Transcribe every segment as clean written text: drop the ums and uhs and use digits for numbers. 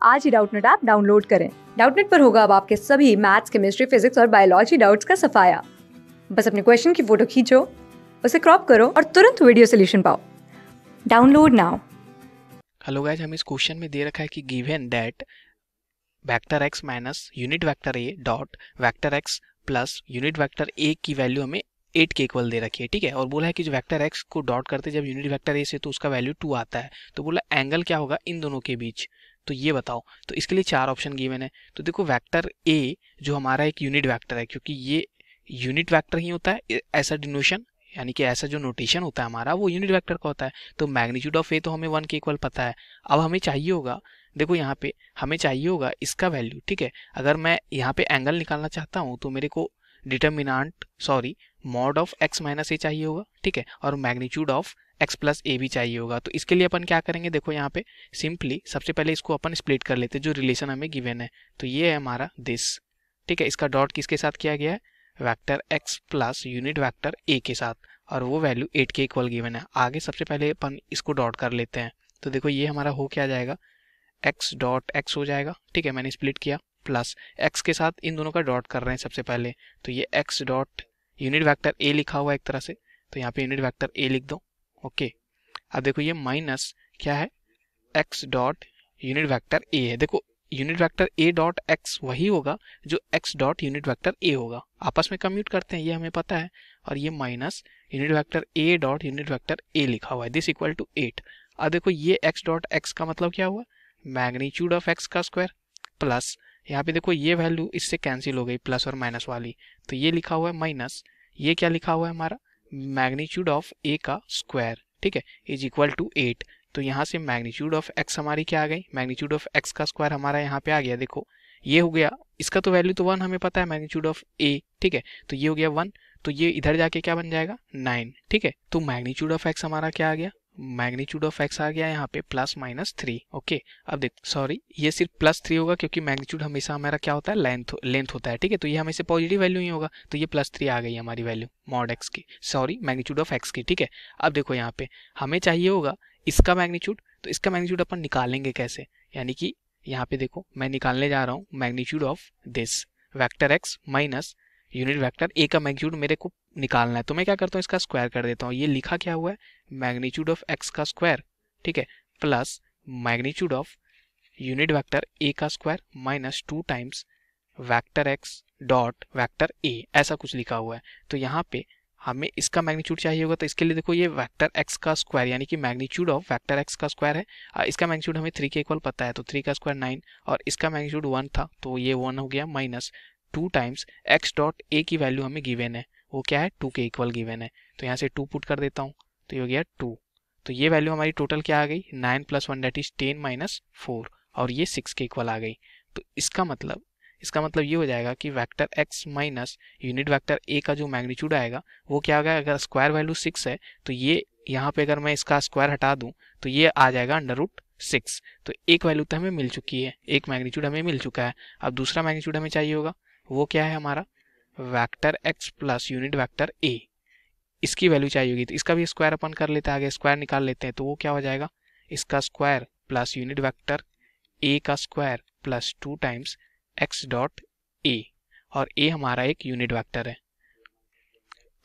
आज ही Doubtnut app download करें। Doubtnut पर होगा अब आपके सभी मैथ्स, केमिस्ट्री, फिजिक्स और बायोलॉजी डाउट्स का सफाया। बस अपने क्वेश्चन की फोटो खींचो, उसे क्रॉप करो और तुरंत वीडियो सोल्यूशन पाओ। Download now. हेलो गाइस, हमें इस क्वेश्चन में दे रखा है कि given that vector x minus unit vector A dot vector x plus unit vector ए की वैल्यू हमें 8 के इक्वल दे रखी है, ठीक है। और बोला है कि जो वेक्टर एक्स को डॉट करते जब यूनिट वेक्टर ए से तो उसका वैल्यू 2 आता है। तो बोला एंगल क्या होगा इन दोनों के बीच, तो ये बताओ। तो इसके लिए 4 ऑप्शन गिवन है। तो देखो वेक्टर ए जो हमारा एक यूनिट वेक्टर है, क्योंकि ये यूनिट वेक्टर ही होता है, ऐसा डिनोशन यानी कि ऐसा जो नोटेशन होता है हमारा वो यूनिट वेक्टर का होता है। तो मैग्नीट्यूड ऑफ ए तो हमें 1 के इक्वल पता है। अब हमें चाहिए होगा, देखो यहाँ पे हमें चाहिए होगा इसका वैल्यू, ठीक है। अगर मैं यहाँ पे एंगल निकालना चाहता हूँ तो मेरे को मॉड ऑफ एक्स माइनस ए चाहिए होगा, ठीक है, और मैग्नीट्यूड ऑफ एक्स प्लस ए भी चाहिए होगा। तो इसके लिए अपन क्या करेंगे, देखो यहाँ पे सिंपली सबसे पहले इसको अपन स्प्लिट कर लेते हैं जो रिलेशन हमें गिवन है। तो ये है हमारा दिस, ठीक है। इसका डॉट किसके साथ किया गया है, vector x plus unit vector ए के साथ, और वो वैल्यू 8 के इक्वल गिवन है। आगे सबसे पहले अपन इसको डॉट कर लेते हैं। तो देखो ये हमारा हो क्या जाएगा, x डॉट x हो जाएगा, ठीक है, मैंने स्प्लिट किया, प्लस x के साथ इन दोनों का डॉट कर रहे हैं सबसे पहले। तो ये x dot unit vector a लिखा हुआ है एक तरह से, तो यहाँ पे यूनिट वेक्टर a लिख दो, ओके। अब देखो ये माइनस क्या है, x dot unit vector a है। देखो unit vector a dot x वही होगा जो x dot unit vector a होगा, आपस में कम्यूट करते हैं ये हमें पता है। और ये minus unit vector a dot unit vector a लिखा हुआ है, दिस इक्वल टू 8। अब देखो ये x डॉट x का मतलब क्या हुआ, मैग्नीट्यूड ऑफ x का स्क्वायर, प्लस यहाँ पे देखो ये वैल्यू इससे कैंसिल हो गई प्लस और माइनस वाली, तो ये लिखा हुआ है माइनस, ये क्या लिखा हुआ है हमारा मैग्नीट्यूड ऑफ a का स्क्वायर, ठीक है, इज इक्वल टू 8। तो यहाँ से मैग्नीट्यूड ऑफ x हमारी क्या आ गई, मैग्नीट्यूड ऑफ x का स्क्वायर हमारा यहाँ पे आ गया, देखो ये हो गया, इसका तो वैल्यू तो 1 हमें पता है मैग्नीट्यूड ऑफ a, ठीक है। तो ये हो गया 1, तो ये इधर जाके क्या बन जाएगा 9, ठीक है। तो मैग्नीट्यूड ऑफ x हमारा क्या आ गया, मैग्नीट्यूड ऑफ x आ गया यहाँ पे प्लस माइनस 3, ओके। अब देख सॉरी ये सिर्फ प्लस 3 होगा क्योंकि मैग्नीट्यूड हमेशा हमारा क्या होता है, लेंथ होता है, ठीक है। तो ये हमेशा पॉजिटिव वैल्यू ही होगा, तो ये प्लस 3 आ गई हमारी वैल्यू मॉड x की, सॉरी मैग्नीट्यूड ऑफ x की, ठीक है। अब देखो यहाँ पे हमें चाहिए होगा इसका मैग्नीट्यूड, तो इसका मैग्नीट्यूड अपन निकालेंगे कैसे, यानी कि यहाँ पे देखो मैं निकालने जा रहा हूँ magnitude of this vector x minus unit vector a का मैग्नीट्यूड मेरे को निकालना है। तो मैं क्या करता हूँ, इसका स्क्वायर कर देता हूँ। ये लिखा क्या हुआ है, मैग्नीट्यूड ऑफ एक्स का स्क्वायर, ठीक है, plus magnitude of unit vector a का square minus 2 times vector x dot vector a, ऐसा कुछ लिखा हुआ है। तो यहाँ पे हमें इसका मैग्नीट्यूड चाहिए होगा, तो इसके लिए देखो ये वेक्टर एक्स का स्क्वायर यानी कि मैग्नीट्यूड ऑफ वेक्टर एक्स का स्क्वायर है। इसका मैग्नीट्यूड हमें 3 के इक्वल पता है, तो 3 का स्क्वायर 9, और इसका मैग्नीट्यूड 1 था तो ये 1 हो गया, minus 2 times x dot A की वैल्यू हमें गिवन है, वो क्या है 2 के इक्वल गिवन है। तो यहाँ से 2 पुट कर देता हूँ, तो ये हो गया 2। तो ये वैल्यू हमारी टोटल क्या आ गई, 9 प्लस 1 दैट इज 10 माइनस 4, और ये 6 के इक्वल आ गई। तो इसका मतलब ये हो जाएगा कि vector x minus unit vector a का जो मैग्नीट्यूड आएगा वो क्या होगा, अगर स्क्वायर वैल्यू 6 है तो ये यहाँ पे अगर मैं इसका स्क्वायर हटा दूं तो ये आ जाएगा √6। तो एक वैल्यू तो हमें मिल चुकी है, एक मैग्नीट्यूड हमें मिल चुका है। अब दूसरा मैग्नीट्यूड हमें चाहिए होगा, वो क्या है हमारा vector x plus unit vector a, इसकी वैल्यू चाहिए होगी। तो इसका भी स्क्वायर अपन कर लेते हैं, आगे स्क्वायर निकाल लेते हैं। तो वो क्या हो जाएगा, इसका square plus unit vector a का square plus 2 times x dot a, और a हमारा एक यूनिट वेक्टर है।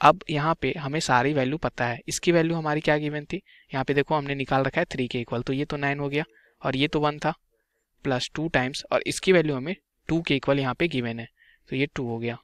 अब यहाँ पे हमें सारी वैल्यू पता है, इसकी वैल्यू हमारी क्या गिवन थी, यहाँ पे देखो हमने निकाल रखा है 3 के इक्वल, तो ये तो 9 हो गया, और ये तो 1 था प्लस 2 टाइम्स, और इसकी वैल्यू हमें 2 के इक्वल यहाँ पे गिवन है, तो ये 2 हो गया।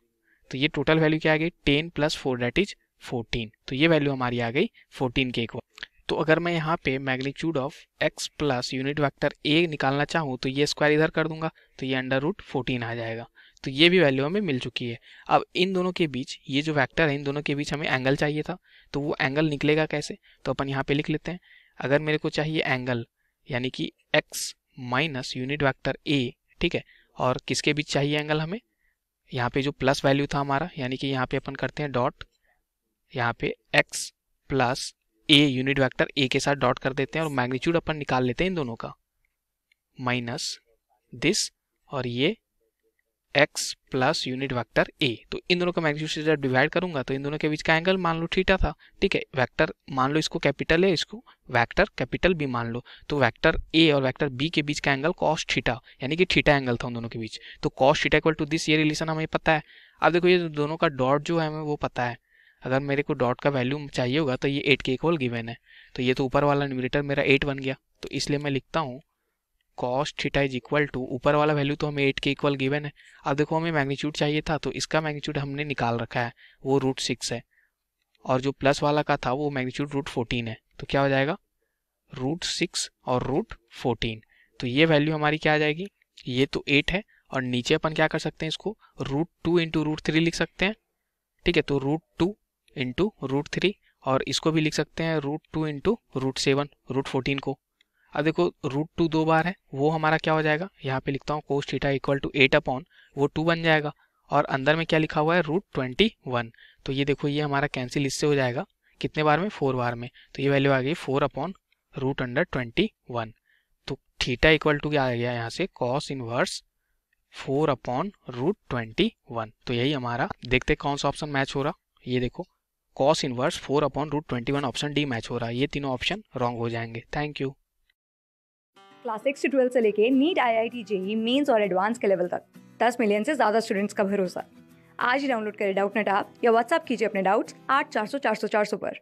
तो ये टोटल वैल्यू क्या आ गई, 10 प्लस 4 दैट इज 14, तो ये वैल्यू हमारी आ गई 14 के इक्वल। तो अगर मैं यहाँ पे magnitude of x plus unit vector a निकालना चाहूँ तो ये स्क्वायर इधर कर दूंगा, तो ये √14 आ जाएगा। तो ये भी वैल्यू हमें मिल चुकी है। अब इन दोनों के बीच ये जो वेक्टर है इन दोनों के बीच हमें एंगल चाहिए था, तो वो एंगल निकलेगा कैसे, तो अपन यहाँ पे लिख लेते हैं। अगर मेरे को चाहिए एंगल यानी कि x minus unit vector a, ठीक है, और किसके बीच चाहिए एंगल हमें, यहाँ पे जो प्लस वैल्यू था हमारा, यानी कि यहाँ पे अपन करते हैं डॉट, यहाँ पे x plus a unit vector a के साथ डॉट कर देते हैं, और मैग्नीट्यूड अपन निकाल लेते हैं इन दोनों का, माइनस दिस, और ये एक्स प्लस यूनिट वेक्टर ए। तो इन दोनों का मैग्नीट्यूड से जब डिवाइड करूंगा तो इन दोनों के बीच का एंगल मान लो थीटा था, ठीक है। वेक्टर मान लो इसको कैपिटल है, इसको वेक्टर कैपिटल बी मान लो, तो वेक्टर ए और वेक्टर बी के बीच का एंगल कॉस थीटा, यानी कि थीटा एंगल था उन दोनों के बीच। तो cos theta equal to this, ये रिलेशन हमें पता है। अब देखो ये दोनों का डॉट जो है हमें वो पता है। अगर मेरे को डॉट का वैल्यू चाहिए होगा तो ये 8 के इक्वल गिवन है। तो ये तो ऊपर वाला न्यूमरेटर मेरा 8 बन गया, तो इसलिए मैं लिखता हूँ cos theta is equal to, ऊपर वाला वैल्यू तो हमें 8 के इक्वल गिवन है। अब देखो हमें मैग्नीट्यूड चाहिए था, तो इसका मैग्नीट्यूड हमने निकाल रखा है, वो √6 है, और जो प्लस वाला का था वो मैग्नीट्यूड √14 है। तो क्या हो जाएगा √6 और √14। तो ये वैल्यू हमारी क्या आ जाएगी, ये तो 8 है, और नीचे अपन क्या कर सकते हैं, इसको √2 इंटू √3 लिख सकते हैं, ठीक है। तो √2 इंटू √3, और इसको भी लिख सकते हैं √2 इंटू √7, √14 को। अब देखो √2 दो बार है, वो हमारा क्या हो जाएगा, यहाँ पे लिखता हूँ cos theta equal to 8 upon वो 2 बन जाएगा, और अंदर में क्या लिखा हुआ है √21। तो ये देखो ये हमारा कैंसिल इससे हो जाएगा, कितने बार में, 4 बार में। तो ये वैल्यू आ गई 4 अपॉन √21। तो थीटा इक्वल टू क्या आ गया यहाँ से, कॉस इनवर्स 4 अपॉन √21। तो यही हमारा, देखते कौन सा ऑप्शन मैच हो रहा। ये देखो cos inverse 4 upon √21, option D match हो रहा है। ये तीनों ऑप्शन रॉन्ग हो जाएंगे। Thank you. क्लास 6 से 12 से लेके नीट, IIT, JEE मेंस और एडवांस के लेवल तक 10 मिलियन से ज़्यादा स्टूडेंट्स का भरोसा। आज ही डाउनलोड करें डाउटनेट ऐप या व्हाट्सएप कीजिए अपने डाउट्स 8400 400 400 पर।